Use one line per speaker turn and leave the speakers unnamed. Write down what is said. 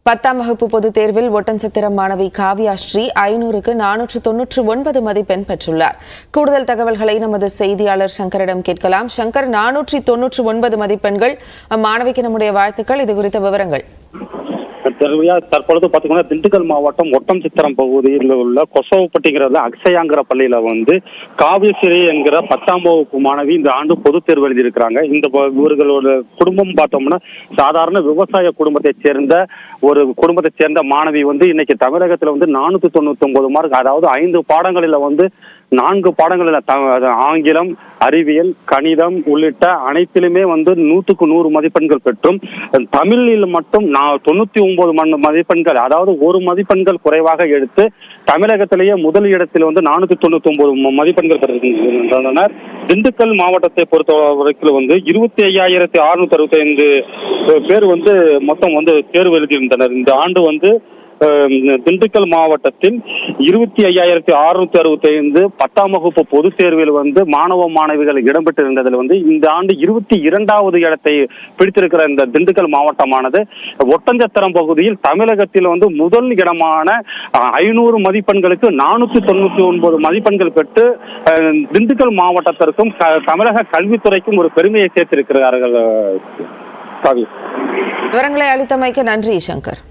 10ஆம் வகுப்பு பொதுத் தேர்வில் ஒட்டன்சத்திரம் மாணவி காவ்யா ஸ்ரீ 500க்கு 499 மதிப்பெண் பெற்றுள்ளார். கூடுதல் தகவல்களை நமது செய்தியாளர் சங்கரிடம் கேட்கலாம். சங்கர், 499 மதிப்பெண்கள் மாணவிக்கு நம்முடைய வாழ்த்துக்கள். இது குறித்த விவரங்கள்.
தற்பொழுது பாத்தீங்கன்னா திண்டுக்கல் மாவட்டம் ஒட்டன்சத்திரம் பகுதியில் உள்ள கொசவப்பட்டிங்கிறதுல அக்ஷயாங்கிற பள்ளியில காவியஸ்ரீ என்கிற 10ஆம் வகுப்பு மாணவி இந்த ஆண்டு பொதுத் தேர்வு எழுதியிருக்கிறாங்க. இந்த இவர்களோட குடும்பம் பார்த்தோம்னா சாதாரண விவசாய குடும்பத்தைச் சேர்ந்த மாணவி இன்னைக்கு தமிழகத்துல 499 மார்க், அதாவது 5 பாடங்களில 4 பாடங்களில் ஆங்கிலம், அறிவியல், கணிதம் உள்ளிட்ட அனைத்திலுமே 100க்கு 100 மதிப்பெண்கள் பெற்றும் தமிழில் மட்டும் 99 மதிப்பெண்கள், அதாவது 1 மதிப்பெண்கள் குறைவாக எடுத்து தமிழகத்திலேயே முதல் இடத்தில் 499 மதிப்பெண்கள் பெற்றிருக்கின்றனர். திண்டுக்கல் மாவட்டத்தை பொறுத்தவரைக்கும் 25,665 பேர் மொத்தம் தேர்வு எழுதியிருந்தனர். இந்த ஆண்டு திண்டுக்கல் மாவட்டத்தில் 25,665 10ஆம் வகுப்பு பொதுத் தேர்வில் மாணவ மாணவிகள் இடம்பெற்றிருந்ததில் இந்த ஆண்டு 22வது இடத்தை பிடித்திருக்கிற இந்த திண்டுக்கல் மாவட்டமானது ஒட்டன்சத்திரம் பகுதியில் தமிழகத்தில் முதல் இடமான 500 மதிப்பெண்களுக்கு 499 மதிப்பெண்கள் பெற்று திண்டுக்கல் மாவட்டத்திற்கும் தமிழக கல்வித்துறைக்கும் ஒரு பெருமையை சேர்த்திருக்கிறார்கள்.
விவரங்களை அளித்தமைக்கு நன்றி சங்கர்.